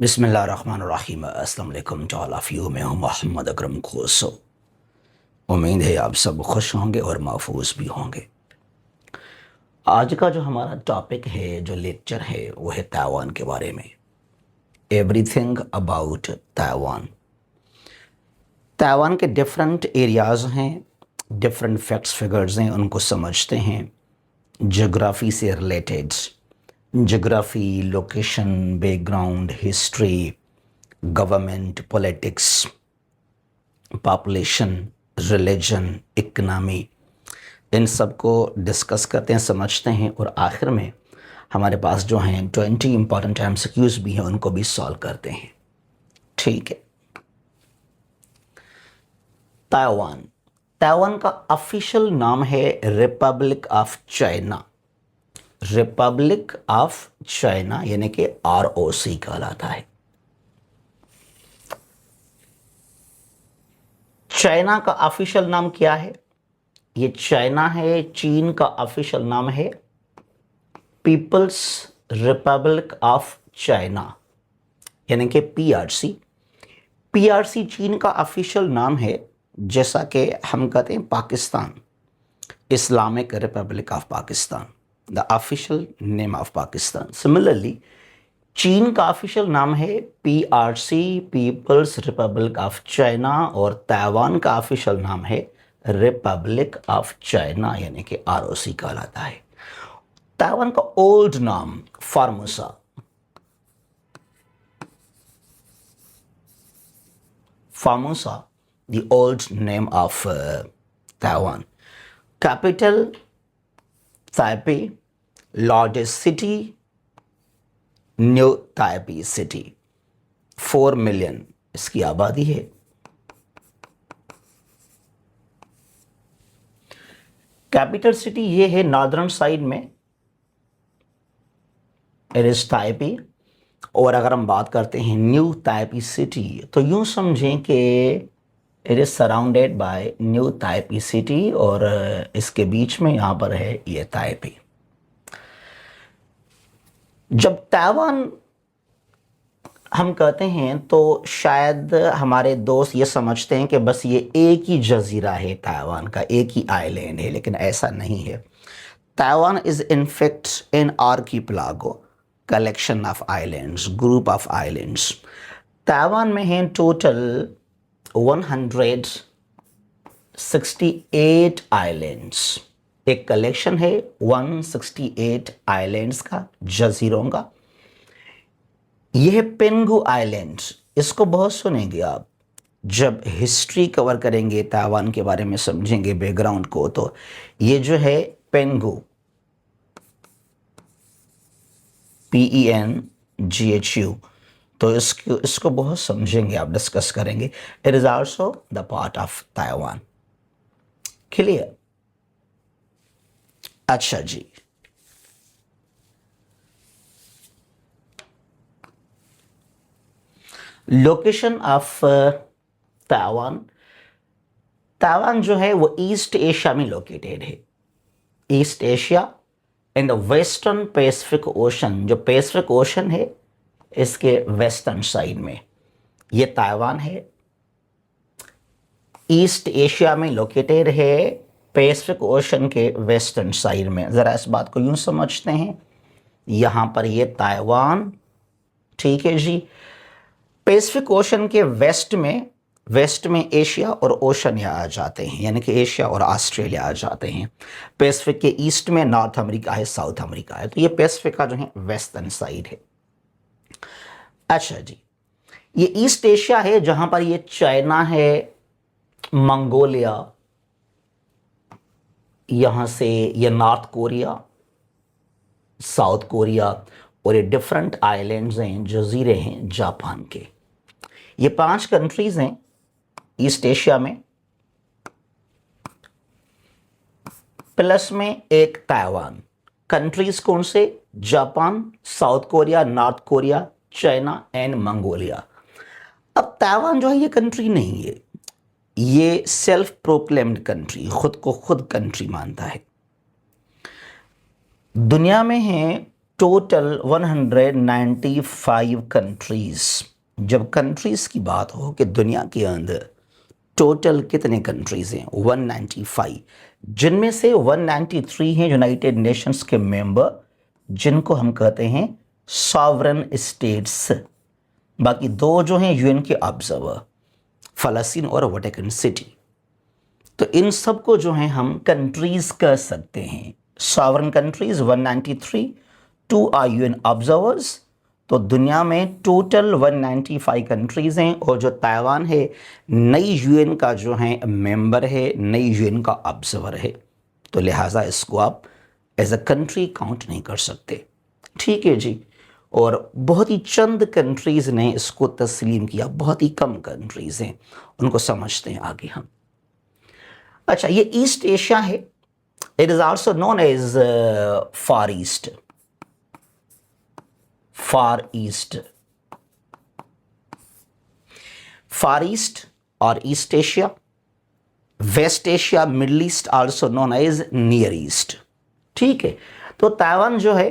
बिस्मिल्लाहिर्रहमानिर्रहीम। अस्सलाम वालेकुम टू ऑल ऑफ यू। मैं हूं मोहम्मद अकरम खोसो। उम्मीद है आप सब खुश होंगे और महफूज भी होंगे। आज का जो हमारा टॉपिक है, जो लेक्चर है, वो है ताइवान के बारे में। Everything about Taiwan. ताइवान के डिफरेंट एरियाज़ हैं, डिफरेंट फैक्ट्स फिगर्स हैं, उनको समझते हैं। जोग्राफ़ी से related, geography, location, background, history, government, politics, population, religion, economy, इन सब को डिस्कस करते हैं, समझते हैं और आखिर में हमारे पास जो हैं 20 इंपॉर्टेंट एमसीक्यूज़ भी हैं, उनको भी सॉल्व करते हैं। ठीक है। ताइवान। ताइवान का ऑफिशियल नाम है Republic of China. Republic of China यानी कि ROC कहलाता है। चाइना का ऑफिशियल नाम क्या है? ये चाइना है। चीन का ऑफिशियल नाम है पीपल्स रिपब्लिक ऑफ चाइना यानी कि PRC। PRC चीन का ऑफिशियल नाम है, जैसा कि हम कहते हैं Pakistan, Islamic republic of Pakistan, the official name of Pakistan. Similarly चीन का ऑफिशियल नाम है PRC, people's republic of China, और ताइवान का ऑफिशियल नाम है रिपब्लिक ऑफ चाइना यानी कि ROC कहलाता है। ताइवान का ओल्ड नाम Formosa. Formosa, the old name of Taiwan. Capital Taipei, largest city new Taipei city, 4 million इसकी आबादी है। कैपिटल सिटी ये है नॉर्दर्न साइड में, इट इज ताइपी। और अगर हम बात करते हैं न्यू ताइपी सिटी, तो यूं समझें कि it is surrounded by new Taipei city, और इसके बीच में यहां पर है ये ताइपी। जब ताइवान हम कहते हैं तो शायद हमारे दोस्त ये समझते हैं कि बस ये एक ही जजीरा है, ताइवान का एक ही आइलैंड है, लेकिन ऐसा नहीं है। Taiwan is in fact an archipelago, collection of islands, group of islands. Taiwan में हैं टोटल 168 आइलैंड्स। एक कलेक्शन है 168 आइलैंड्स का, जजीरों का। यह है पेंगू आइलैंड। इसको बहुत सुनेंगे आप जब हिस्ट्री कवर करेंगे, ताइवान के बारे में समझेंगे बैकग्राउंड को। तो ये जो है पेंगू, PENGHU, तो इसको बहुत समझेंगे आप, डिस्कस करेंगे। It is also the part of Taiwan. Clear? अच्छा जी। Location of Taiwan. ताइवान जो है वो ईस्ट एशिया में लोकेटेड है। East Asia in the western Pacific Ocean. जो पैसिफिक ओशन है इसके वेस्टर्न साइड में ये ताइवान है। ईस्ट एशिया में लोकेटेड है, पैसिफिक ओशन के वेस्टर्न साइड में। ज़रा इस बात को यूं समझते हैं, यहां पर ये ताइवान, ठीक है जी। पैसिफिक ओशन के वेस्ट में एशिया और ओशनिया आ जाते हैं, यानी कि एशिया और ऑस्ट्रेलिया आ जाते हैं। पैसिफिक के ईस्ट में नॉर्थ अमेरिका है, साउथ अमेरिका है। तो ये पैसिफिक का जो है वेस्टर्न साइड है। अच्छा जी, ये ईस्ट एशिया है, जहां पर ये चाइना है, मंगोलिया, यहां से ये नॉर्थ कोरिया, साउथ कोरिया, और ये डिफरेंट आइलैंड्स हैं, जजीरे हैं जापान के। ये 5 कंट्रीज हैं ईस्ट एशिया में, प्लस में एक ताइवान। कंट्रीज कौन से? Japan, south Korea, north Korea, China and Mongolia. अब ताइवान जो है ये कंट्री नहीं है, ये सेल्फ प्रोक्लेम्ड कंट्री, खुद को खुद कंट्री मानता है। दुनिया में है टोटल 195 कंट्रीज। जब कंट्रीज की बात हो कि दुनिया के अंदर टोटल कितने कंट्रीज हैं, 195, जिनमें से 193 हैं यूनाइटेड नेशंस के मेंबर, जिनको हम कहते हैं सॉवरन स्टेट्स। बाकी दो जो हैं यूएन के ऑब्जर्वर, फलस्तीन और वेटिकन सिटी। तो इन सब को जो है हम कंट्रीज कह सकते हैं। Sovereign countries 193, 2 are UN observers. तो दुनिया में टोटल 195 कंट्रीज हैं, और जो ताइवान है नई यूएन का जो है मेंबर है, नई यूएन का ऑब्जर्वर है, तो लिहाजा इसको आप एज अ कंट्री काउंट नहीं कर सकते। ठीक है जी। और बहुत ही चंद कंट्रीज ने इसको तस्लीम किया, बहुत ही कम कंट्रीज हैं, उनको समझते हैं आगे हम। अच्छा, ये ईस्ट एशिया है। It is also known as Far East. Far East, Far East और East Asia, West Asia, Middle East, also known as Near East. ठीक है। तो ताइवान जो है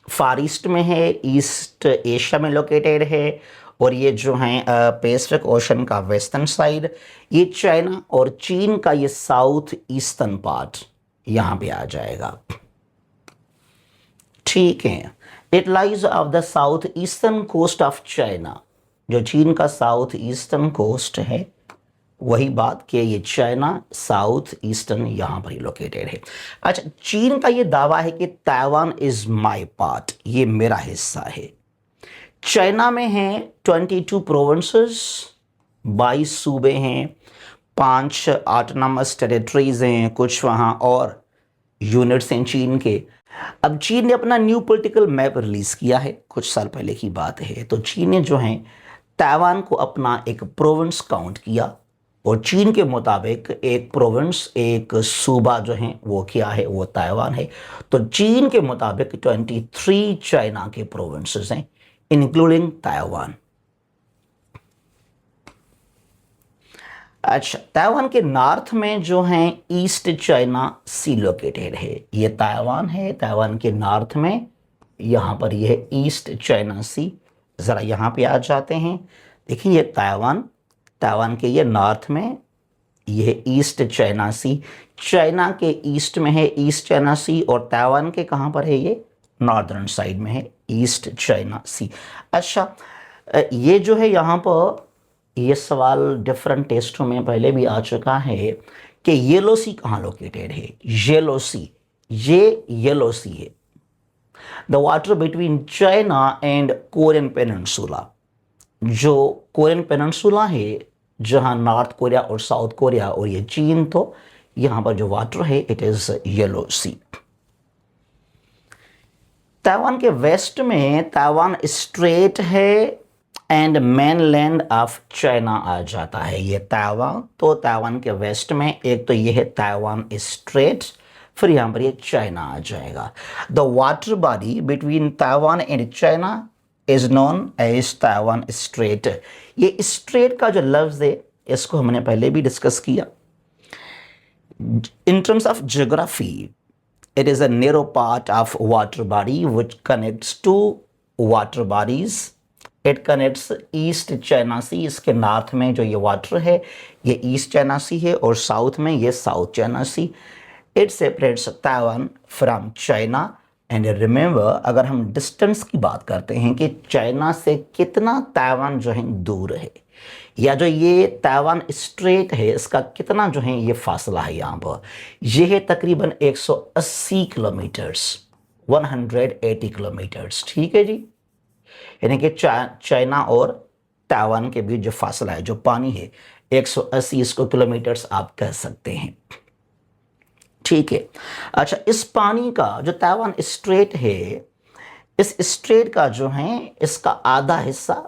फार ईस्ट में है, ईस्ट एशिया में लोकेटेड है, और ये जो है पैसिफिक ओशन का वेस्टर्न साइड, ये चाइना और चीन का ये साउथ ईस्टर्न पार्ट यहां पे आ जाएगा। ठीक है। It lies off the south eastern coast of China. जो चीन का साउथ ईस्टर्न कोस्ट है, वही बात कि ये चाइना साउथ ईस्टर्न यहां पर लोकेटेड है। अच्छा, चीन का ये दावा है कि ताइवान इज माय पार्ट, ये मेरा हिस्सा है। चाइना में है 22 प्रोविंसेस, 22 सूबे हैं, 5 ऑटोनॉमस टेरिटरीज हैं, कुछ वहां और यूनिट्स हैं चीन के। अब चीन ने अपना न्यू पॉलिटिकल मैप रिलीज किया है, कुछ साल पहले की बात है। तो चीन ने जो है ताइवान को अपना एक प्रोविंस काउंट किया, और चीन के मुताबिक एक प्रोविंस, एक सूबा जो है वो क्या है, वो ताइवान है। तो चीन के मुताबिक 23 चाइना के प्रोविंसेस हैं, इंक्लूडिंग ताइवान। अच्छा, ताइवान के नॉर्थ में जो है ईस्ट चाइना सी लोकेटेड है। ये ताइवान है, ताइवान के नॉर्थ में यहाँ पर यह है ईस्ट चाइना सी। ज़रा यहाँ पे आ जाते हैं। देखिए, ये ताइवान, ताइवान के ये नॉर्थ में यह ईस्ट चाइना सी, चाइना के ईस्ट में है ईस्ट चाइना सी, और ताइवान के कहाँ पर है, ये नॉर्दर्न साइड में है ईस्ट चाइना सी। अच्छा, ये जो है यहाँ पर ये सवाल डिफरेंट टेस्टों में पहले भी आ चुका है कि येलो सी कहाँ लोकेटेड है। येलो सी, ये येलो सी है, the water between China and Korean peninsula. जो कोरियन पेनिनसुला है, जहां नॉर्थ कोरिया और साउथ कोरिया और ये चीन, तो यहां पर जो वाटर है it is yellow sea. Taiwan के वेस्ट में ताइवान स्ट्रेट है एंड मेनलैंड ऑफ चाइना आ जाता है ये ताइवान। तो ताइवान के वेस्ट में एक तो ये है ताइवान स्ट्रेट, फिर यहां पर ये चाइना आ जाएगा। The water body between Taiwan and China is known as Taiwan strait. ये स्ट्रेट का जो लफ्ज है, इसको हमने पहले भी डिस्कस किया। In terms of geography, it is a narrow part of water body which connects two water bodies. It connects East China Sea, इसके नॉर्थ में जो ये वाटर है ये ईस्ट चाइना सी है, और साउथ में ये south China sea. It separates Taiwan from China. And remember, अगर हम डिस्टेंस की बात करते हैं कि चाइना से कितना ताइवान जो है दूर है, या जो ये ताइवान स्ट्रेट है इसका कितना जो है ये फासला है, यहाँ पर ये है तकरीबन 180 किलोमीटर्स, 180 किलोमीटर्स। ठीक है जी। यानी कि चाइना और ताइवान के बीच जो फासला है, जो पानी है, 180 इसको किलोमीटर्स आप कह सकते हैं। ठीक है। अच्छा, इस पानी का जो ताइवान स्ट्रेट है, इस स्ट्रेट का जो है इसका आधा हिस्सा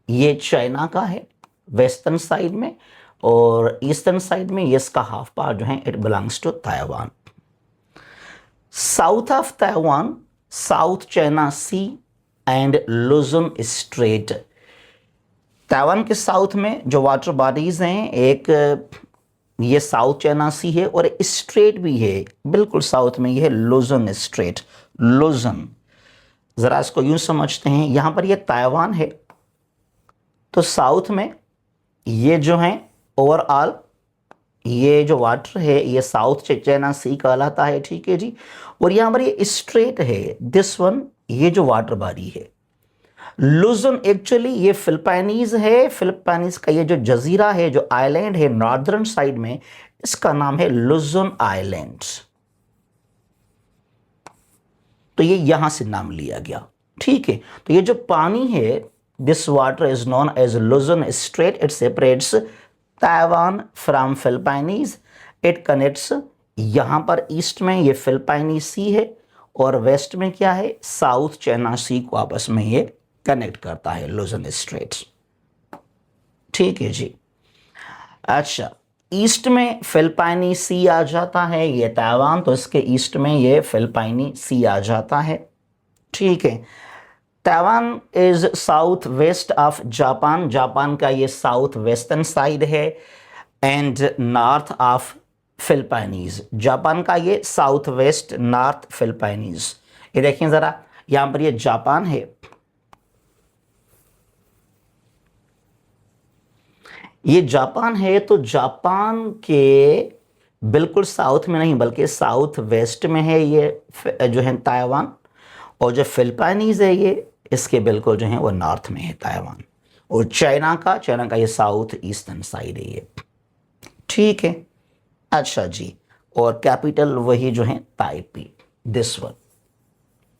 ये चाइना का है वेस्टर्न साइड में, और ईस्टर्न साइड में ये इसका हाफ पार्ट जो है it belongs to Taiwan. South of Taiwan, South China Sea and Luzon Strait. Taiwan के साउथ में जो वाटर बॉडीज हैं, एक ये साउथ चाइना सी है, और स्ट्रेट भी है बिल्कुल साउथ में, ये है लुजुन स्ट्रेट, लुजन। ज़रा इसको यूं समझते हैं, यहाँ पर ये ताइवान है, तो साउथ में ये जो है ओवरऑल ये जो वाटर है ये साउथ चाइना सी कहलाता है, ठीक है जी। और यहाँ पर ये स्ट्रेट है, दिस वन, ये जो वाटर बॉडी है लुजन, एक्चुअली ये फिलिपाइनीज है। फिलिपाइनीज का ये जो जजीरा है, जो आइलैंड है नॉर्दर्न साइड में, इसका नाम है लुजन आइलैंड। तो ये यहां से नाम लिया गया, ठीक है। तो ये जो पानी है, this water is known as Luzon Strait, it separates Taiwan from Philippines, it connects, यहां पर ईस्ट में ये फिलिपाइनी सी है और वेस्ट में क्या है, साउथ चाइना सी को आपस में ये कनेक्ट करता है, लुजन स्ट्रेट, ठीक है जी। अच्छा, ईस्ट में फिलिपाइनी सी आ जाता है, ये ताइवान, तो इसके ईस्ट में ये फिलिपाइनी सी आ जाता है, ठीक है। Taiwan is south west of Japan, Japan का ये साउथ वेस्टर्न साइड है, एंड नॉर्थ ऑफ फिलिपाइनीज, जापान का ये साउथ वेस्ट नॉर्थ फिलिपाइनीज। ये देखिए ज़रा, यहाँ पर ये जापान है, ये जापान है, तो जापान के बिल्कुल साउथ में नहीं बल्कि साउथ वेस्ट में है ये जो है ताइवान, और जो फिलिपाइनीज है ये इसके बिल्कुल जो है वो नॉर्थ में है ताइवान, और चाइना का ये साउथ ईस्टर्न साइड है ये, ठीक है। अच्छा जी, और कैपिटल वही जो है Taipei, this one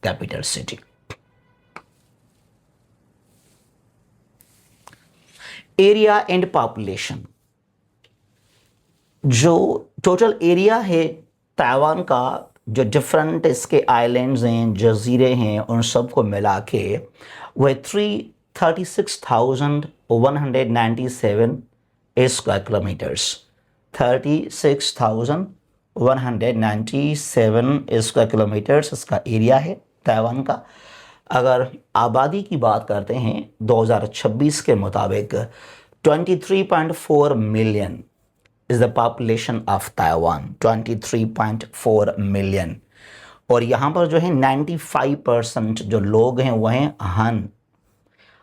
capital city. Area and population, जो टोटल एरिया है ताइवान का, जो डिफरेंट इसके आइलैंड्स हैं, जजीरे हैं, उन सबको मिला के वह 36,197 स्क्वायर किलोमीटर्स, 36,197 स्क्वायर किलोमीटर्स इसका एरिया है ताइवान का। अगर आबादी की बात करते हैं 2026 के मुताबिक 23.4 million is the population of Taiwan, 23.4 million. और यहाँ पर जो है 95% जो लोग हैं वह हैं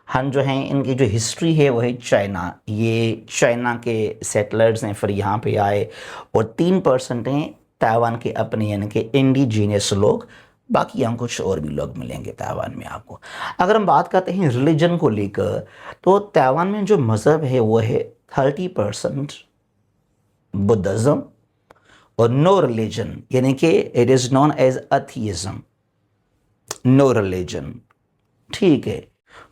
हन जो हैं, इनकी जो हिस्ट्री है वह है चाइना, ये चाइना के सेटलर्स हैं, फिर यहाँ पे आए, और 3% हैं ताइवान के अपने यानी कि इंडिजीनियस लोग, बाकी यहाँ कुछ और भी लोग मिलेंगे ताइवान में आपको। अगर हम बात करते हैं रिलीजन को लेकर, तो ताइवान में जो मज़हब है वो है 30% बुद्धिज़्म और नो रिलीजन, यानी कि it is known as atheism, no religion, ठीक है।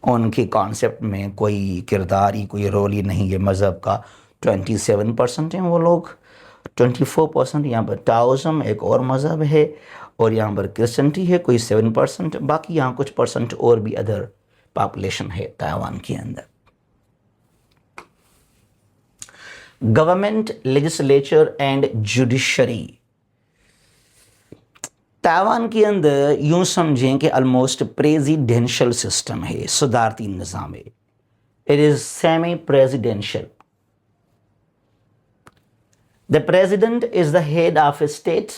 उनके कॉन्सेप्ट में कोई किरदार ही, कोई रोल ही नहीं है मज़हब का। 27% हैं वो लोग, 24% यहाँ पर टाओज़म एक और मज़हब है, और यहाँ पर क्रिश्चियनिटी है कोई 7%, बाकी यहाँ कुछ परसेंट और भी अदर पॉपुलेशन है ताइवान के अंदर। Government, legislature and judiciary, Taiwan के अंदर यूं समझें कि ऑलमोस्ट प्रेसिडेंशियल सिस्टम है, सदारती निज़ाम है, it is semi presidential. The president is the head of state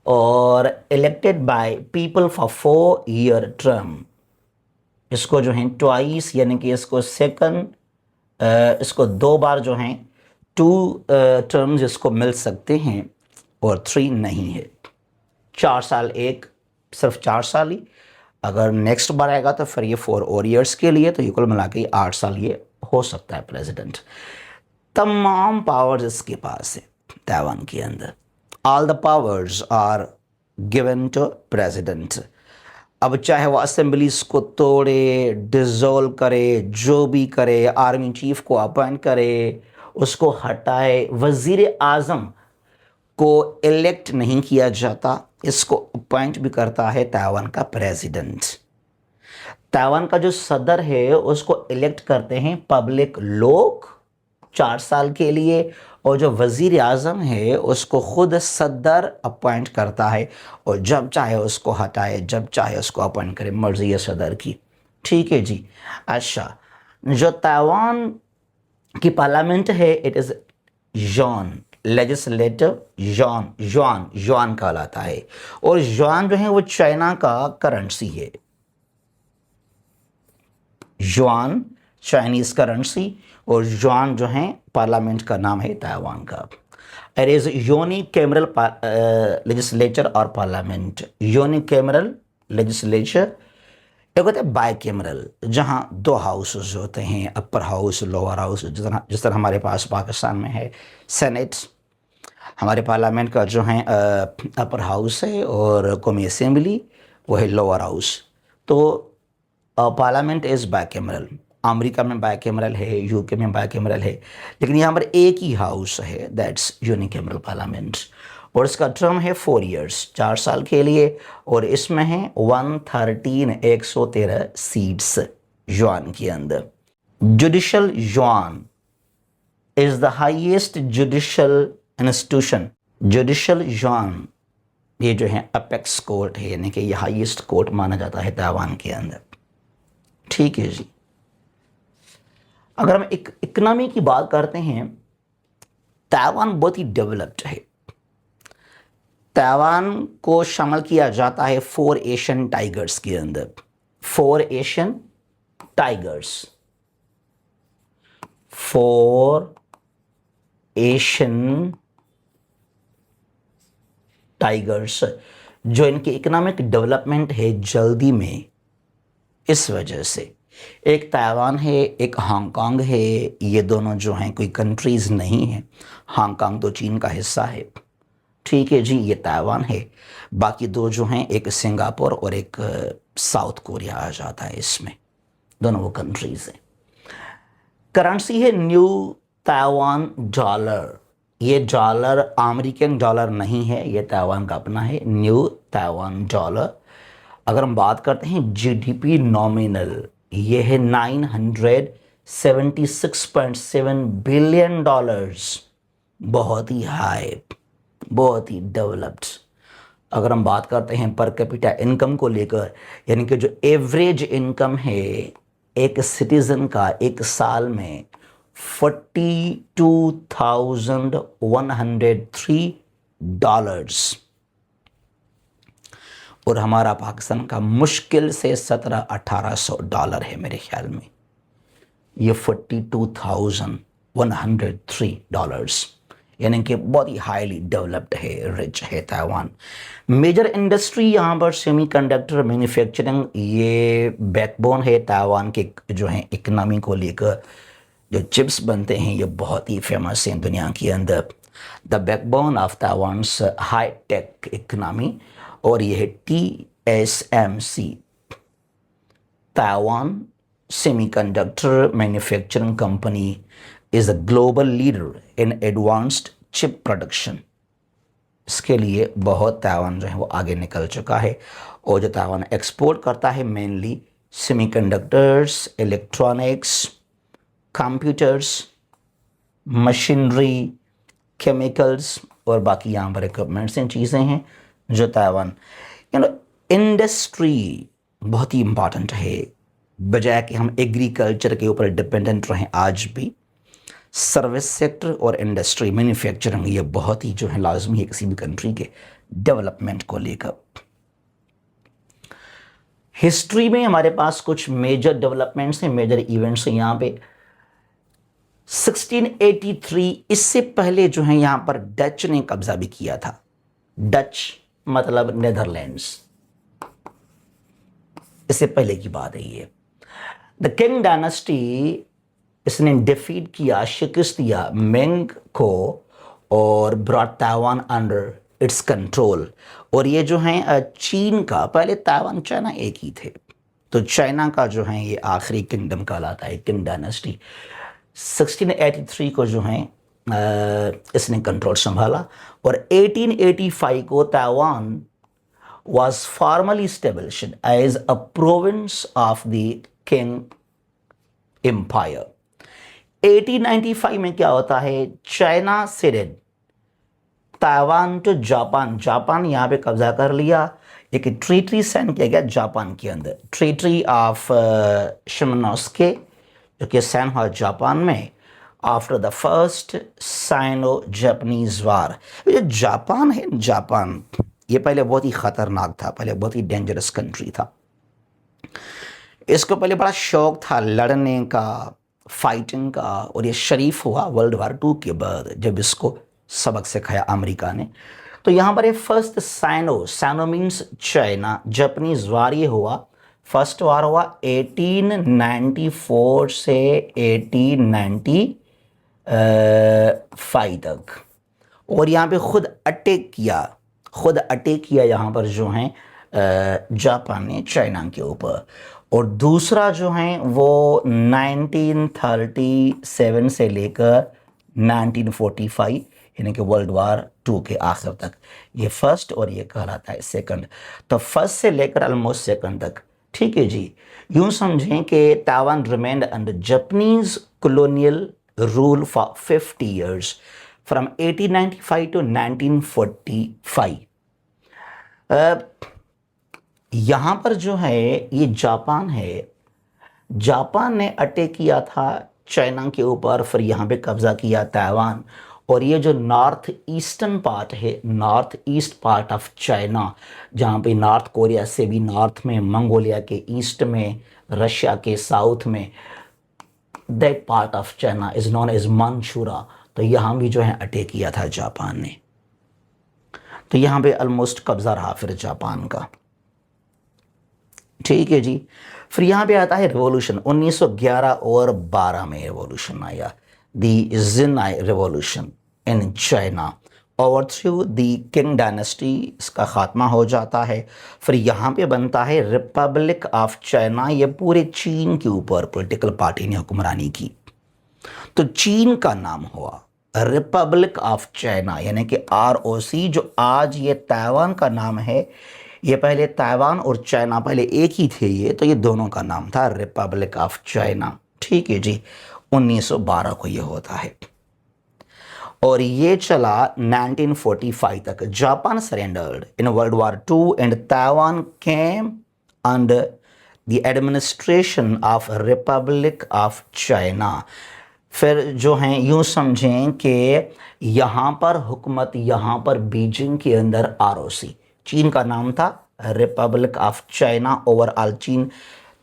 और elected by people for 4-year term. इसको जो है ट्वाइस यानी कि इसको इसको 2 बार जो हैं 2 टर्म्स इसको मिल सकते हैं, और 3 नहीं है। 4 साल एक, सिर्फ 4 साल ही, अगर नेक्स्ट बार आएगा तो फिर ये 4 और ईयर्स के लिए, तो ये कुल मिला के 8 साल ये हो सकता है प्रेसिडेंट। तमाम पावर्स इसके पास है ताइवान के अंदर, all the powers are given to president. अब चाहे वो असेंबलीज को तोड़े, डिसॉल्व करे, जो भी करे, आर्मी चीफ को अपॉइंट करे, उसको हटाए, वजीर आज़म को इलेक्ट नहीं किया जाता, इसको अपॉइंट भी करता है ताइवान का प्रेसिडेंट। ताइवान का जो सदर है उसको इलेक्ट करते हैं पब्लिक लोग 4 साल के लिए, और जो वज़ीर आज़म है उसको खुद सदर अपॉइंट करता है, और जब चाहे उसको हटाए, जब चाहे उसको अपॉइंट करे, मर्जी है सदर की, ठीक है जी। अच्छा, जो ताइवान की पार्लियामेंट है it is John, legislative yuan, yuan yuan कहलाता है। और युआन जो है वो चाइना का करेंसी है। युआन चाइनीज करेंसी और युआन जो है पार्लियामेंट का नाम है ताइवान का। इट इज यूनिकैमरल लेजिस्लेचर और पार्लियामेंट। यूनिकैमरल लेजिस्लेचर, एक होता है बाइकैमरल, जहाँ दो हाउसेस होते हैं, अपर हाउस लोअर हाउस, जिस तरह हमारे पास पाकिस्तान में है सेनेट। हमारे पार्लियामेंट का जो है अपर हाउस है और कौमी असेंबली वो है लोअर हाउस। तो पार्लियामेंट इज़ बाइकैमरल। अमेरिका में बाइकैमरल है, यूके में बाइकैमरल है, लेकिन यहाँ पर एक ही हाउस है, दैट्स यूनिकैमरल पार्लियामेंट। और इसका टर्म है 4 इयर्स, 4 साल के लिए। और इसमें है 113 सीट्स युआन के अंदर। Judicial yuan is the highest judicial institution. Judicial yuan ये जो है अपेक्स कोर्ट है, यानी कि ये हाईएस्ट कोर्ट माना जाता है ताइवान के अंदर। ठीक है जी। अगर हम इकोनॉमी की बात करते हैं, ताइवान बहुत ही डेवलप्ड है। ताइवान को शामिल किया जाता है 4 एशियन टाइगर्स के अंदर। 4 एशियन टाइगर्स, 4 एशियन टाइगर्स, जो इनकी इकोनॉमिक डेवलपमेंट है जल्दी में। इस वजह से एक ताइवान है, एक हांगकांग है। ये दोनों जो हैं कोई कंट्रीज नहीं हैं। हांगकांग तो चीन का हिस्सा है, ठीक है जी। ये ताइवान है। बाकी दो जो हैं, एक सिंगापुर और एक साउथ कोरिया आ जाता है इसमें, दोनों वो कंट्रीज हैं। करेंसी है न्यू ताइवान डॉलर। ये डॉलर अमेरिकन डॉलर नहीं है, ये ताइवान का अपना है, न्यू ताइवान डॉलर। अगर हम बात करते हैं जीडीपी नॉमिनल, ये है $976.7 बिलियन। बहुत ही हाई, बहुत ही डेवलप्ड। अगर हम बात करते हैं पर कैपिटा इनकम को लेकर, यानी कि जो एवरेज इनकम है एक सिटीजन का एक साल में, $42,103। और हमारा पाकिस्तान का मुश्किल से $1700-1800 है मेरे ख्याल में। ये $42,103, यानी कि बहुत ही हाईली डेवलप्ड है, रिच है ताइवान। मेजर इंडस्ट्री यहाँ पर सेमीकंडक्टर मैन्युफैक्चरिंग, ये बैकबोन है ताइवान के जो है इकनॉमी को लेकर। जो चिप्स बनते हैं ये बहुत ही फेमस हैं दुनिया के अंदर। The backbone of Taiwan's high tech economy. और यह है TSMC, Taiwan semiconductor manufacturing company is a global leader in advanced chip production. इसके लिए बहुत ताइवान जो है वो आगे निकल चुका है। और जो ताइवान एक्सपोर्ट करता है mainly semiconductors, electronics, computers, machinery, chemicals और बाकी यहाँ पर इक्विपमेंट्स एंड चीज़ें हैं जो ताइवान इंडस्ट्री बहुत ही इम्पॉर्टेंट है। बजाय कि हम एग्रीकल्चर के ऊपर डिपेंडेंट रहें, आज भी सर्विस सेक्टर और इंडस्ट्री मैन्युफैक्चरिंग ये बहुत ही जो है लाजमी है किसी भी कंट्री के डेवलपमेंट को लेकर। हिस्ट्री में हमारे पास कुछ मेजर डेवलपमेंट्स हैं, मेजर इवेंट्स हैं यहाँ पे। 1683, इससे पहले जो है यहाँ पर डच ने कब्जा भी किया था। डच मतलब नेदरलैंड्स, इससे पहले की बात है ये। द किंग डायनेस्टी, इसने डिफीट किया, शिकस्त दिया मिंग को और brought Taiwan under its control. और ये जो है चीन का, पहले ताइवान चाइना एक ही थे, तो चाइना का जो है ये आखिरी किंगडम कहलाता है, किंग डायनेस्टी। 1683 को जो है इसने कंट्रोल संभाला। और 1885 को Taiwan was formally established as a province of the Qing Empire। 1895 में क्या होता है, China ceded Taiwan to Japan. Japan यहाँ पे कब्जा कर लिया। एक ट्रीटी साइन किया गया जापान के अंदर, ट्रीटी ऑफ शिमोनोसेकी, जो कि साइन हुआ जापान में। After the first Sino Japanese war. ये जापान है, जापान ये पहले बहुत ही खतरनाक था, पहले बहुत ही डेंजरस कंट्री था। इसको पहले बड़ा शौक था लड़ने का, फाइटिंग का, और ये शरीफ हुआ वर्ल्ड वार 2 के बाद जब इसको सबक सिखाया अमेरिका ने। तो यहाँ पर ये first Sino, Sino means China, Japanese war ये हुआ, फर्स्ट वार हुआ 1894 से 1895 तक। और यहाँ पे खुद अटैक किया यहाँ पर जो है जापान ने चाइना के ऊपर। और दूसरा जो है वो 1937 से लेकर 1945 यानी कि वर्ल्ड वार 2 के आखिर तक, ये फर्स्ट और ये कहलाता है सेकंड। तो फर्स्ट से लेकर ऑलमोस्ट सेकंड तक, ठीक है जी। यूं समझें कि Taiwan remained under Japanese colonial rule for 50 years from 1895 to 1945। यहाँ पर जो है ये जापान है, जापान ने अटैक किया था चाइना के ऊपर, फिर यहाँ पे कब्जा किया ताइवान। और ये जो नॉर्थ ईस्टर्न पार्ट है, north east part of China, जहाँ पे नॉर्थ कोरिया से भी नॉर्थ में, मंगोलिया के ईस्ट में, रशिया के साउथ में, that part of China is known as Manchuria. तो यहाँ भी जो है अटैक किया था जापान ने। तो यहाँ पे ऑलमोस्ट कब्जा रहा फिर जापान का, ठीक है जी। फिर यहाँ पे आता है रिवॉल्यूशन 1911 और 12 में रिवॉल्यूशन आया, the Xinhai revolution in China. Overthrew the Qing dynasty, इसका खात्मा हो जाता है। फिर यहाँ पे बनता है रिपब्लिक ऑफ चाइना, ये पूरे चीन के ऊपर पॉलिटिकल पार्टी ने हुक्मरानी की। तो चीन का नाम हुआ रिपब्लिक ऑफ चाइना, यानी कि ROC, जो आज ये ताइवान का नाम है। ये पहले ताइवान और चाइना पहले एक ही थे ये, तो ये दोनों का नाम था रिपब्लिक ऑफ चाइना, ठीक है जी। 1912 को ये होता है और ये चला 1945 तक। Japan surrendered in world war 2 and Taiwan came under the administration of Republic of China. फिर जो हैं यूं समझें कि यहाँ पर हुकूमत, यहाँ पर बीजिंग के अंदर ROC, चीन का नाम था रिपब्लिक ऑफ चाइना, ओवरऑल चीन,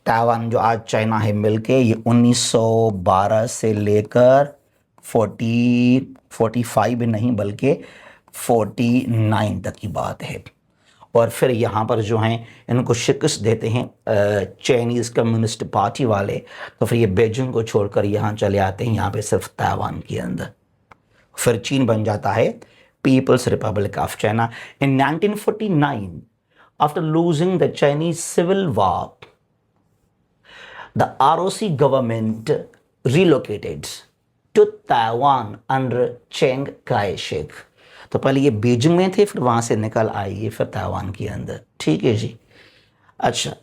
ताइवान जो आज चाइना है मिलके, ये 1912 से लेकर 45 नहीं बल्कि 49 तक की बात है। और फिर यहाँ पर जो हैं इनको शिकस्त देते हैं चाइनीज़ कम्युनिस्ट पार्टी वाले, तो फिर ये बीजिंग को छोड़कर यहाँ चले आते हैं, यहाँ पे सिर्फ ताइवान के अंदर। फिर चीन बन जाता है people's republic of China. In 1949 after losing the Chinese civil war, the ROC government relocated to Taiwan under Chiang Kai-shek। तो पहले ये बीजिंग में थे, फिर वहाँ से निकल आए ये फिर ताइवान के अंदर, ठीक है जी। अच्छा,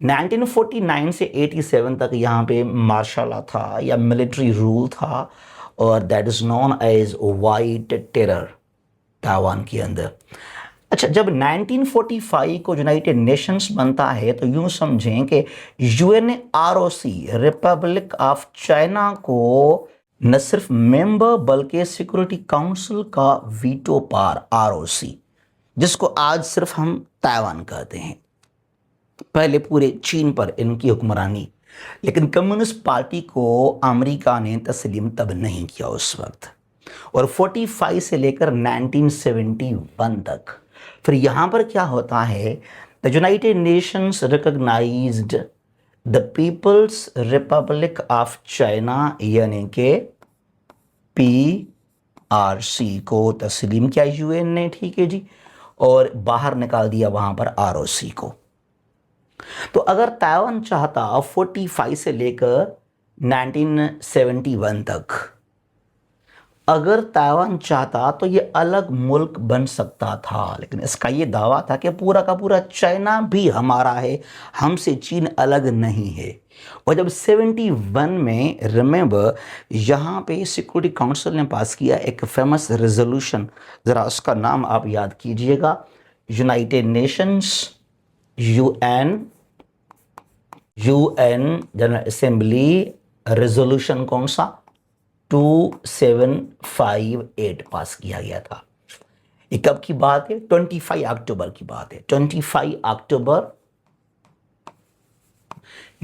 1949 से 87 तक यहाँ पे मार्शल लॉ था या मिलिट्री रूल था, और that is known as white terror Taiwan के अंदर। अच्छा, जब 1945 को यूनाइटेड नेशंस बनता है तो यूं समझें कि UNROC रिपब्लिक ऑफ चाइना को न सिर्फ मेंबर बल्कि सिक्योरिटी काउंसिल का वीटो पार ROC, जिसको आज सिर्फ हम ताइवान कहते हैं, पहले पूरे चीन पर इनकी हुक्मरानी। लेकिन कम्युनिस्ट पार्टी को अमेरिका ने तस्लीम तब नहीं किया उस वक्त। और 45 से लेकर 1971 तक फिर यहाँ पर क्या होता है, the United Nations recognized the people's republic of China यानी कि PRC को तस्लीम किया UN ने, ठीक है जी, और बाहर निकाल दिया वहाँ पर ROC को। तो अगर ताइवान चाहता 45 से लेकर 1971 तक, अगर ताइवान चाहता तो ये अलग मुल्क बन सकता था, लेकिन इसका ये दावा था कि पूरा का पूरा चाइना भी हमारा है, हमसे चीन अलग नहीं है। और जब 71 में रिमेंबर यहाँ पे सिक्योरिटी काउंसिल ने पास किया एक फेमस रेजोल्यूशन, ज़रा उसका नाम आप याद कीजिएगा, United Nations UN general assembly resolution कौन सा 2758 पास किया गया था। ये कब की बात है? 25 अक्टूबर की बात है। 25 अक्टूबर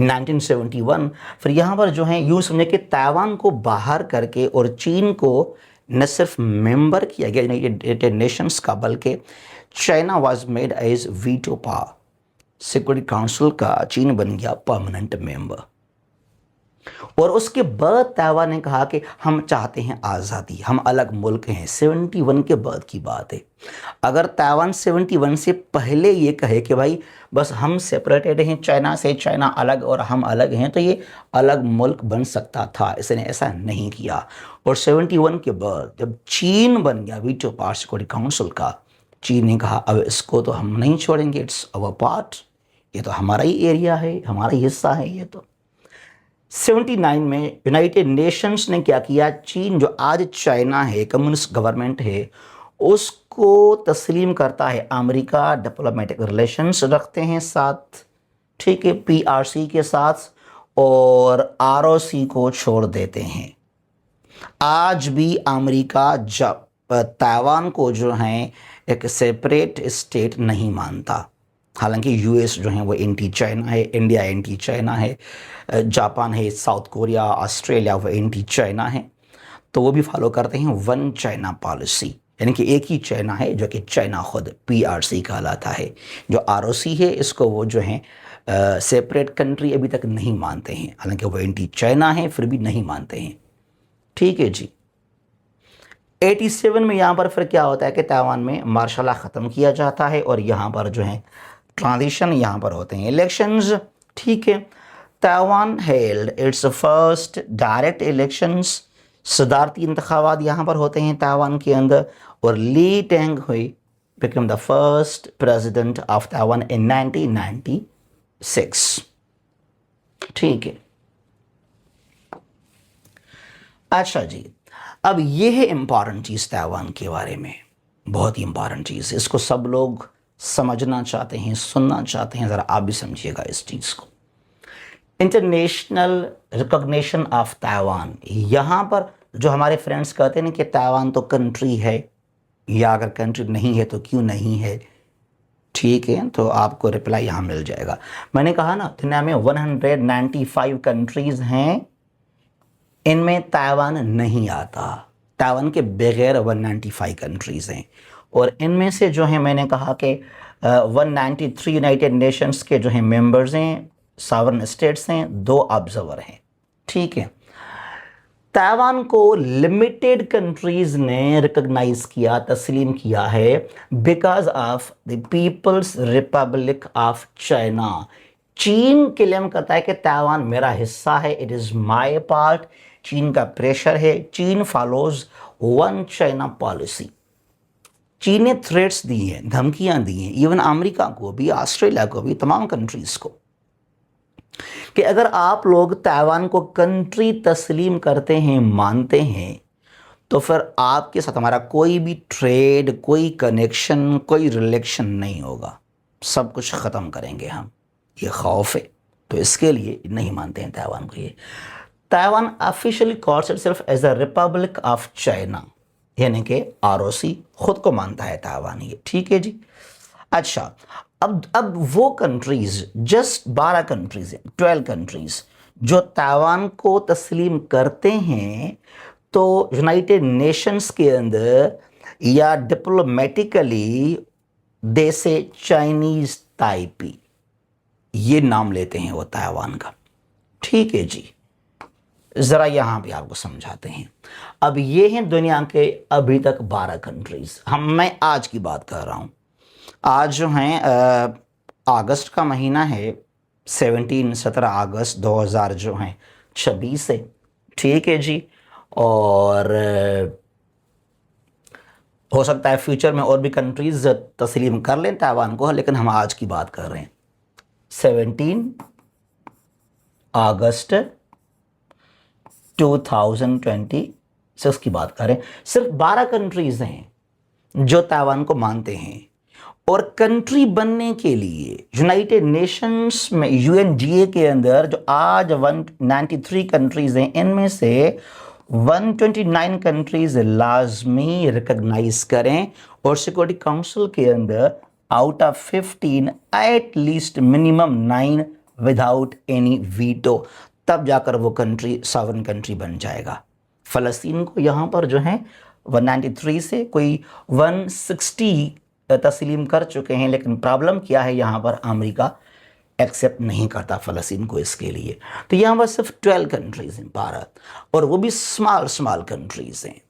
1971। फिर यहां पर जो है यूं समझे कि ताइवान को बाहर करके और चीन को न सिर्फ मेंबर किया गया यूनाइटेड नेशंस का, बल्कि China was made as veto power. Security council का चीन बन गया परमानेंट मेंबर। और उसके बाद ताइवान ने कहा कि हम चाहते हैं आज़ादी, हम अलग मुल्क हैं। 71 के बाद की बात है। अगर ताइवान 71 से पहले ये कहे कि भाई बस हम सेपरेटेड हैं चाइना से, चाइना अलग और हम अलग हैं, तो ये अलग मुल्क बन सकता था। इसने ऐसा नहीं किया। और 71 के बाद जब चीन बन गया वीटो पावर सिक्योरिटी काउंसिल का, चीन ने कहा अब इसको तो हम नहीं छोड़ेंगे, इट्स अवर पार्ट, ये तो हमारा ही एरिया है, हमारा ही हिस्सा है ये तो। 79 में यूनाइटेड नेशंस ने क्या किया? चीन जो आज चाइना है, कम्युनिस्ट गवर्नमेंट है, उसको तस्लीम करता है। अमेरिका डिप्लोमेटिक रिलेशंस रखते हैं साथ, ठीक है, पीआरसी के साथ, और आरओसी को छोड़ देते हैं। आज भी अमेरिका जब ताइवान को जो है एक सेपरेट स्टेट नहीं मानता। हालांकि यूएस जो है वो एंटी चाइना है, इंडिया एंटी चाइना है, जापान है, साउथ कोरिया, ऑस्ट्रेलिया वो एंटी चाइना है, तो वो भी फॉलो करते हैं वन चाइना पॉलिसी, यानी कि एक ही चाइना है जो कि चाइना खुद पीआरसी कहलाता है। जो आरओसी है इसको वो जो है सेपरेट कंट्री अभी तक नहीं मानते हैं, हालांकि वो एंटी चाइना है फिर भी नहीं मानते हैं। ठीक है जी। 87 में यहाँ पर फिर क्या होता है कि ताइवान में मार्शल लॉ ख़त्म किया जाता है और यहाँ पर जो है ट्रांजिशन यहाँ पर होते हैं, इलेक्शंस। ठीक है, Taiwan held its first direct elections, सदारती इंतखाबात यहाँ पर होते हैं ताइवान के अंदर, और Lee Teng Hui become the first president of Taiwan in 1996। ठीक है, अच्छा जी, अब ये है इंपॉर्टेंट चीज़ ताइवान के बारे में, बहुत ही इंपॉर्टेंट चीज़ है। इसको सब लोग समझना चाहते हैं, सुनना चाहते हैं, ज़रा आप भी समझिएगा इस चीज़ को। इंटरनेशनल रिकॉग्निशन ऑफ ताइवान, यहाँ पर जो हमारे फ्रेंड्स कहते हैं कि ताइवान तो कंट्री है, या अगर कंट्री नहीं है तो क्यों नहीं है, ठीक है, तो आपको रिप्लाई यहाँ मिल जाएगा। मैंने कहा ना दुनिया में 195 कंट्रीज़ हैं, इनमें ताइवान नहीं आता। ताइवान के बगैर 195 कंट्रीज़ हैं, और इनमें से जो है मैंने कहा कि 193 यूनाइटेड नेशंस के जो हैं मेंबर्स हैं, सॉवरेन स्टेट्स हैं, 2 ऑब्जर्वर हैं। ठीक है, ताइवान को लिमिटेड कंट्रीज़ ने रिकॉग्नाइज किया, तस्लीम किया है, because of the people's republic of China. चीन क्लेम करता है कि ताइवान मेरा हिस्सा है, इट इज़ माई पार्ट। चीन का प्रेशर है, चीन फॉलोज वन चाइना पॉलिसी। चीन ने थ्रेट्स दी हैं, धमकियां दी हैं, इवन अमेरिका को भी, ऑस्ट्रेलिया को भी, तमाम कंट्रीज़ को, कि अगर आप लोग ताइवान को कंट्री तस्लीम करते हैं, मानते हैं, तो फिर आपके साथ हमारा कोई भी ट्रेड, कोई कनेक्शन, कोई रिलेशन नहीं होगा, सब कुछ ख़त्म करेंगे हम। ये खौफ है, तो इसके लिए नहीं मानते हैं ताइवान को। ये Taiwan officially calls itself as a republic of China, यानी कि आरओसी खुद को मानता है ताइवान ये। ठीक है जी। अच्छा, अब वो कंट्रीज़, जस्ट 12 कंट्रीज़ हैं, 12 कंट्रीज़ जो ताइवान को तस्लीम करते हैं, तो यूनाइटेड नेशंस के अंदर या डिप्लोमेटिकली दे से चाइनीज़ ताइपी, ये नाम लेते हैं वो ताइवान का। ठीक है जी, ज़रा यहाँ पे आपको समझाते हैं। अब ये हैं दुनिया के अभी तक 12 कंट्रीज़। मैं आज की बात कर रहा हूँ। आज जो हैं अगस्त का महीना है, 17 अगस्त 2000 जो हैं 26 है। ठीक है जी। और हो सकता है फ्यूचर में और भी कंट्रीज़ तस्लीम कर लें ताइवान को, लेकिन हम आज की बात कर रहे हैं। 17 अगस्त 2026 की बात करें। सिर्फ 12 कंट्रीज़ हैं जो ताइवान को मानते हैं, और कंट्री बनने के लिए यूनाइटेड नेशंस में, यूएनजीए के अंदर जो आज 193 कंट्रीज़ हैं, इनमें से 129 कंट्रीज लाजमी रिकॉग्नाइज करें और सिक्योरिटी काउंसिल के अंदर out of 15 at least minimum 9 without any veto, तब जाकर वो कंट्री सॉवरेन कंट्री बन जाएगा। फ़लस्तीन को यहाँ पर जो है 193 से कोई 160 तस्लीम कर चुके हैं, लेकिन प्रॉब्लम क्या है, यहाँ पर अमेरिका एक्सेप्ट नहीं करता फ़लस्तीन को इसके लिए। तो यहाँ पर सिर्फ 12 कंट्रीज़ हैं भारत, और वो भी स्मॉल कंट्रीज़ हैं।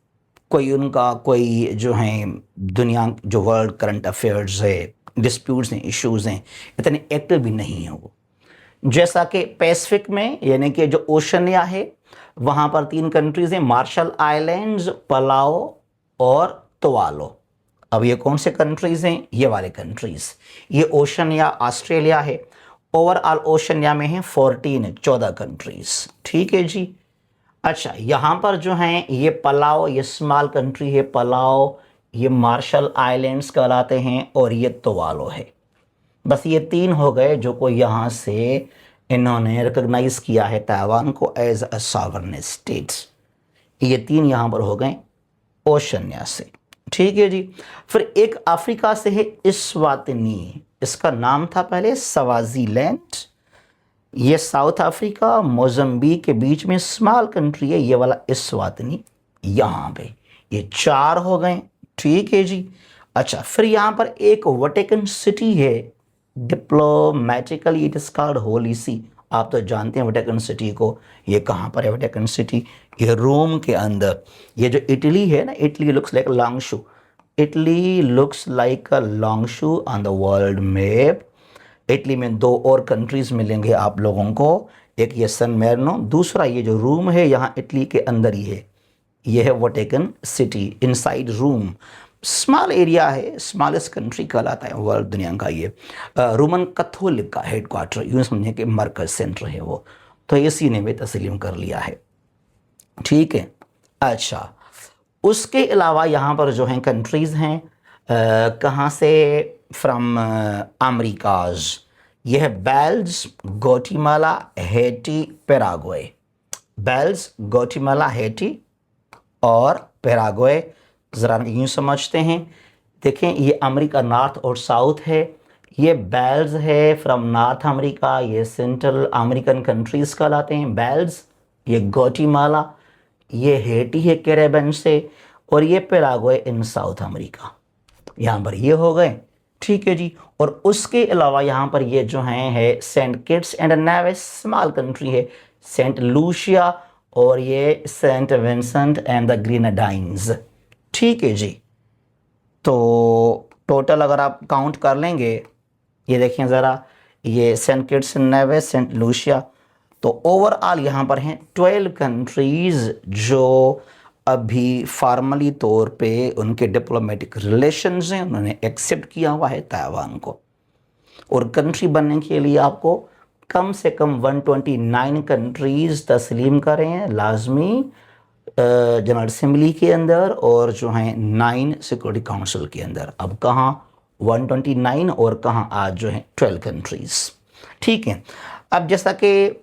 कोई उनका कोई जो है दुनिया जो वर्ल्ड करंट अफेयर्स है, डिस्प्यूट्स हैं, इश्यूज़ हैं, इतने एक्टिव भी नहीं है वो। जैसा कि पैसिफिक में यानी कि जो ओशनिया है वहाँ पर 3 कंट्रीज़ हैं, मार्शल आइलैंड्स, पलाओ और तुवालो। अब ये कौन से कंट्रीज़ हैं? ये वाले कंट्रीज़। ये ओशनिया ऑस्ट्रेलिया है। ओवरऑल ओशनिया में है 14 कंट्रीज़। ठीक है जी। अच्छा, यहाँ पर जो हैं ये पलाओ, ये स्मॉल कंट्री है पलाओ, ये मार्शल आइलैंड्स कहलाते हैं, और ये तुवालो है। बस ये 3 हो गए जो को यहाँ से इन्होंने रिकॉग्नाइज किया है ताइवान को एज अ सॉवरेन स्टेट। ये 3 यहाँ पर हो गए ओशनिया से। ठीक है जी। फिर एक अफ्रीका से है इस्वातिनी, इसका नाम था पहले स्वाज़ीलैंड। ये साउथ अफ्रीका मोज़म्बिक के बीच में स्मॉल कंट्री है, ये वाला इस्वातिनी यहाँ पे। ये 4 हो गए। ठीक है जी। अच्छा, फिर यहाँ पर एक वेटिकन सिटी है, diplomatically it is called Holy See. आप तो जानते हैं वेटिकन सिटी को। ये कहाँ पर है वेटिकन सिटी? ये रोम के अंदर। ये जो इटली है ना, Italy looks like long shoe. Italy looks like a long shoe on the world map. Italy में 2 और कंट्रीज मिलेंगे आप लोगों को, एक ये सन मेरनो, दूसरा ये जो रूम है यहाँ इटली के अंदर ही है, ये है वेटिकन सिटी इनसाइड रोम। स्मॉल एरिया है, स्मॉलेस्ट कंट्री कहलाता है वर्ल्ड दुनिया का ये। रोमन कैथोलिक का हेडक्वार्टर, यूँ समझे कि मरकज सेंटर है वो। तो इसी ने भी तस्लीम कर लिया है। ठीक है। अच्छा, उसके अलावा यहाँ पर जो हैं कंट्रीज़ हैं कहाँ से? From Americas. यह है Belize, Guatemala, Haiti, Paraguay. Belize, Guatemala, Haiti और पैराग्वे। ज़रा यूँ समझते हैं, देखें ये अमेरिका नॉर्थ और साउथ है। ये बेल्स है फ्रॉम नॉर्थ अमेरिका, ये सेंट्रल अमेरिकन कंट्रीज़ कहलाते हैं बेल्स। ये ग्वाटेमाला, ये हैटी है कैरेबियन से, और ये पैराग्वे इन साउथ अमेरिका। यहाँ पर ये हो गए। ठीक है जी। और उसके अलावा यहाँ पर ये जो हैं है Saint Kitts and Nevis, small country है, सेंट लूसिया, और ये Saint Vincent and the Grenadines. ठीक है जी। तो टोटल अगर आप काउंट कर लेंगे, ये देखें ज़रा, ये Saint Kitts and Nevis, Saint Lucia, तो ओवरऑल यहाँ पर हैं 12 कंट्रीज़ जो अभी फार्मली तौर पे उनके डिप्लोमेटिक रिलेशंस हैं, उन्होंने एक्सेप्ट किया हुआ है ताइवान को। और कंट्री बनने के लिए आपको कम से कम 129 कंट्रीज़ तस्लीम करें लाजमी जनरल असम्बली के अंदर, और जो हैं 9 सिक्योरिटी काउंसिल के अंदर। अब कहाँ 129 और कहाँ आज जो है 12 कंट्रीज़। ठीक है। अब जैसा कि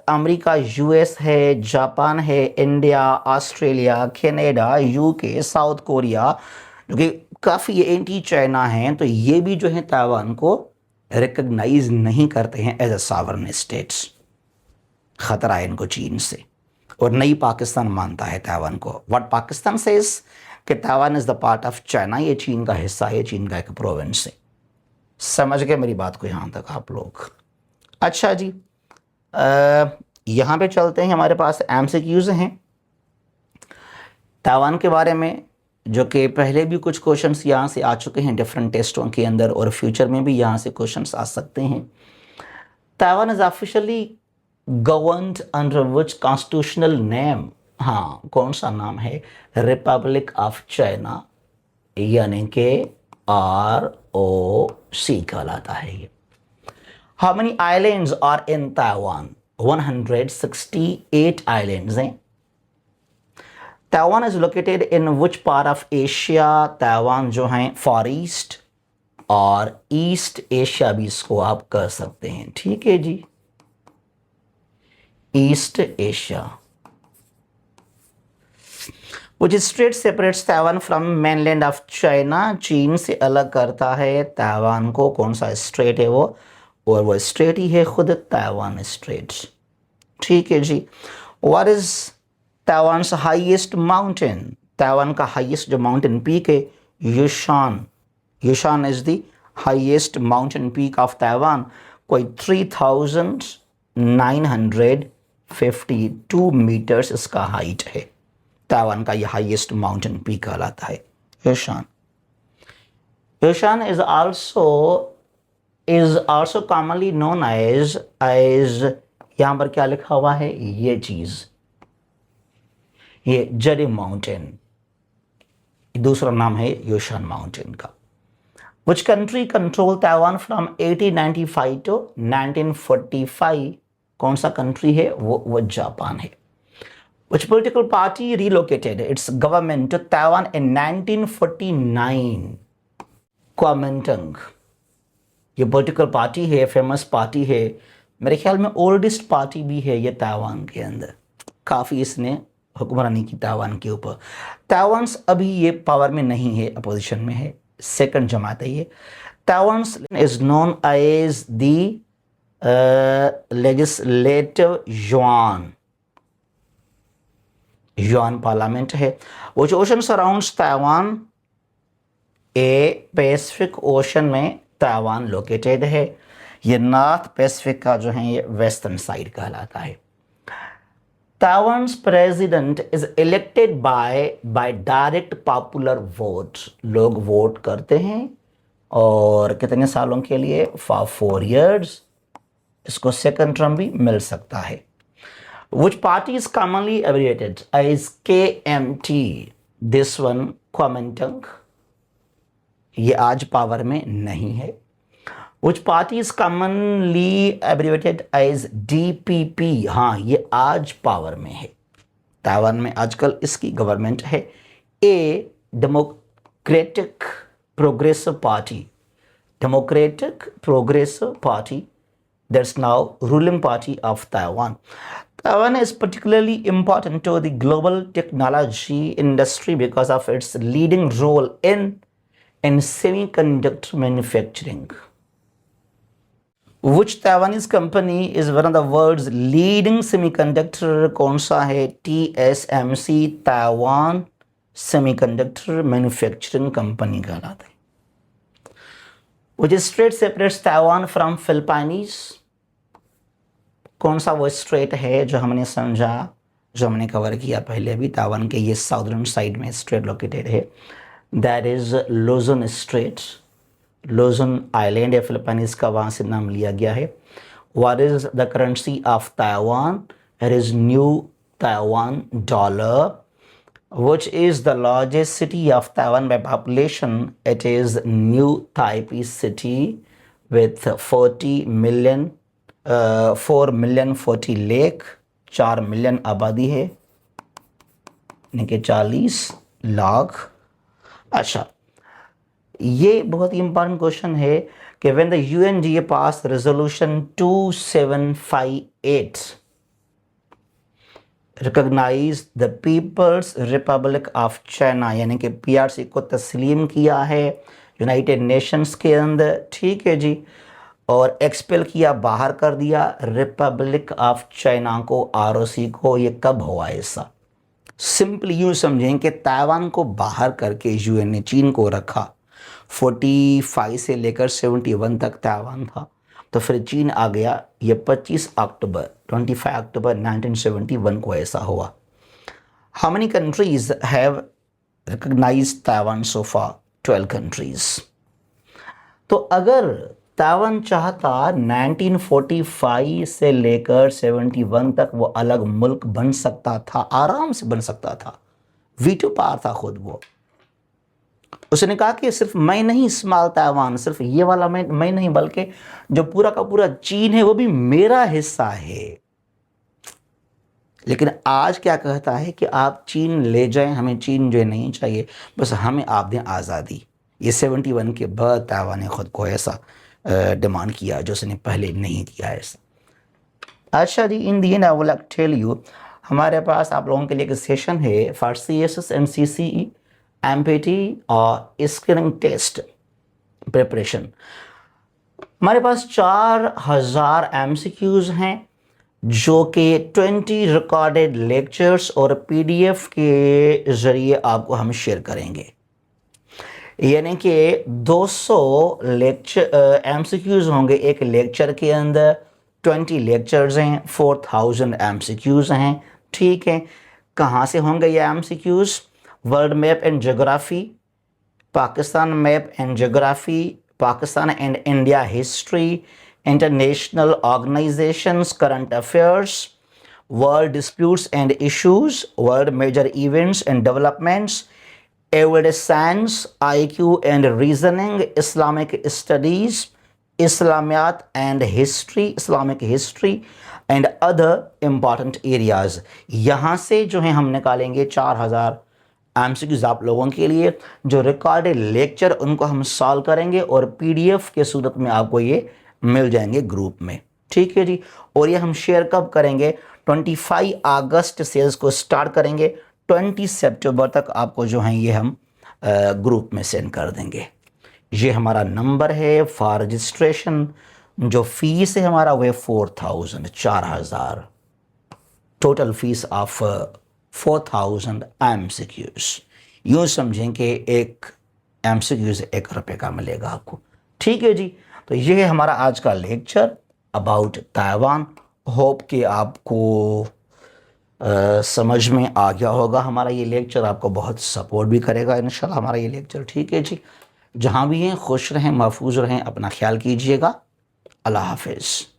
अमेरिका, यूएस है, जापान है, India, Australia, Canada, UK, south Korea, जो कि काफ़ी एंटी चाइना हैं, तो ये भी जो है ताइवान को रिकग्नाइज नहीं करते हैं एज अ सॉवरेन स्टेट्स। ख़तरा है इनको चीन से, और नई पाकिस्तान मानता है ताइवान को। व्हाट पाकिस्तान सेज कि Taiwan is the part of China, ये चीन का हिस्सा है, चीन का एक प्रोविंस है। समझ गए मेरी बात को यहाँ तक आप लोग? अच्छा जी, यहाँ पे चलते हैं, हमारे पास MCQs हैं ताइवान के बारे में, जो कि पहले भी कुछ क्वेश्चंस यहाँ से आ चुके हैं डिफरेंट टेस्टों के अंदर, और फ्यूचर में भी यहाँ से क्वेश्चंस आ सकते हैं। Taiwan is officially governed under which constitutional name? हाँ, कौन सा नाम है? रिपब्लिक ऑफ चाइना, यानी कि ROC कहलाता है ये। How many islands are in Taiwan? 168 islands हैं। Taiwan is located in which part of Asia? Taiwan जो है फॉर ईस्ट और ईस्ट एशिया भी इसको आप कह सकते हैं। ठीक है जी, East Asia. Which strait separates Taiwan from mainland of China, चीन से अलग करता है ताइवान को? कौन सा स्ट्रेट है वो? और वो स्ट्रेट ही है खुद ताइवान स्ट्रेट। ठीक है जी। What is Taiwan highest mountain? Taiwan का हाईएस्ट जो माउंटेन पीक है Yushan. Yushan is the highest mountain peak of Taiwan. कोई 3952 मीटर्स इसका हाइट है। ताइवान का यह हाईएस्ट माउंटेन पीक कहलाता है Yushan. Yushan is also commonly known as यहां पर क्या लिखा हुआ है ये चीज, ये जरी माउंटेन, दूसरा नाम है युशान माउंटेन का। Which country controlled Taiwan from 1895 to 1945? कौन सा कंट्री है वो जापान है। Which political party relocated its government to Taiwan in 1949? Kuomintang। ये पॉलिटिकल पार्टी है, फेमस पार्टी है, मेरे ख्याल में ओल्डेस्ट पार्टी भी है ये ताइवान के अंदर। काफ़ी इसने हुक्मरानी की ताइवान के ऊपर। ताइवान अभी ये पावर में नहीं है, अपोजिशन में है, सेकंड जमात है ये। Taiwan is known as the legislative Yuan parliament है। Which ocean surrounds Taiwan? A Pacific Ocean में ताइवान लोकेटेड है। ये नॉर्थ पैसिफिक का जो है ये वेस्टर्न साइड कहलाता है। Taiwan's president is elected by direct popular vote. लोग वोट करते हैं और कितने सालों के लिए? For 4 years। इसको सेकंड टर्म भी मिल सकता है। Which party is commonly abbreviated as KMT? This one Kuomintang। ये आज पावर में नहीं है। Which party is commonly abbreviated as DPP? हाँ, ये आज पावर में है। ताइवान में आजकल इसकी गवर्नमेंट है। A democratic progressive party. Democratic progressive party, that's now ruling party of Taiwan. Taiwan is particularly important to the global technology industry because of its leading role in semiconductor manufacturing. Which Taiwanese company is one of the world's leading semiconductor? कौन सा है? TSMC, Taiwan Semiconductor Manufacturing Company कहलाता है। Which strait separates Taiwan from Philippines? कौन सा वो straight है जो हमने समझा, जो हमने कवर किया पहले भी? ताइवान के ये साउदर्न साइड में स्ट्रेट लोकेटेड है, दैट इज लुजन स्ट्रेट। लुजन आइलैंड या फिलिपाइंस का वहाँ से नाम लिया गया है। What is the currency of Taiwan? It is new Taiwan dollar. Which is the largest city of Taiwan by population? It is New Taipei City with 4 million 40 lakh। 4 million आबादी है, यानी कि 40 लाख। अच्छा, ये बहुत ही इंपॉर्टेंट क्वेश्चन है कि when the UNGA pass resolution 2758 recognize the people's republic of China, यानी कि PRC को तस्लीम किया है यूनाइटेड नेशंस के अंदर। ठीक है जी। और एक्सपेल किया, बाहर कर दिया रिपब्लिक ऑफ चाइना को, ROC को। ये कब हुआ ऐसा? सिंपली यूँ समझें कि ताइवान को बाहर करके UN ने चीन को रखा। 45 से लेकर 71 तक ताइवान था, तो फिर चीन आ गया। ये 25 अक्टूबर 1971 को ऐसा हुआ। How many countries have recognized Taiwan so far? 12 countries. तो अगर ताइवान चाहता 1945 से लेकर 71 तक वो अलग मुल्क बन सकता था, आराम से बन सकता था, वीटो पावर था खुद वो। उसने कहा कि सिर्फ मैं नहीं, स्मॉल ताइवान, सिर्फ ये वाला मैं नहीं, बल्कि जो पूरा का पूरा चीन है वो भी मेरा हिस्सा है। लेकिन आज क्या कहता है कि आप चीन ले जाएं, हमें चीन जो नहीं चाहिए, बस हमें आप दें आज़ादी। ये 71 के बाद ताइवान ने खुद को ऐसा डिमांड किया जो उसने पहले नहीं किया ऐसा। अच्छा जी, in the end I would like tell you हमारे पास आप लोगों के लिए एक सेशन है for CSS and CCE MPT और स्क्रीनिंग टेस्ट प्रिपरेशन। हमारे पास 4000 MCQs हैं जो कि 20 रिकॉर्डेड लेक्चर्स और PDF के ज़रिए आपको हम शेयर करेंगे। यानी कि 200 लेक्चर MCQs होंगे एक लेक्चर के अंदर, 20 लेक्चर्स हैं, 4000 MCQs हैं। ठीक है, कहाँ से होंगे ये MCQs? World map and geography, Pakistan map and geography, Pakistan and India history, international organizations, current affairs, world disputes and issues, world major events and developments, everyday science, IQ and reasoning, Islamic studies, Islamiyat and history, Islamic history and other important areas। यहाँ से जो है हम निकालेंगे 4000 MCQs आप लोगों के लिए, जो रिकॉर्डेड लेक्चर उनको हम सॉल्व करेंगे और PDF के सूरत में आपको ये मिल जाएंगे ग्रुप में। ठीक है जी, और ये हम शेयर कब करेंगे? 25 अगस्त से इसको स्टार्ट करेंगे, 20 सितंबर तक आपको जो है ये हम ग्रुप में सेंड कर देंगे। ये हमारा नंबर है फॉर रजिस्ट्रेशन। जो फीस है हमारा वो 4000 टोटल फीस ऑफ 4000 MCQs। यूँ समझें कि एक MCQs 1 रुपये का मिलेगा आपको। ठीक है जी, तो ये है हमारा आज का लेक्चर अबाउट ताइवान। होप कि आपको समझ में आ गया होगा। हमारा ये लेक्चर आपको बहुत सपोर्ट भी करेगा इंशाल्लाह हमारा ये लेक्चर। ठीक है जी, जहाँ भी हैं खुश रहें, महफूज रहें, अपना ख्याल कीजिएगा। अल्लाह हाफिज़।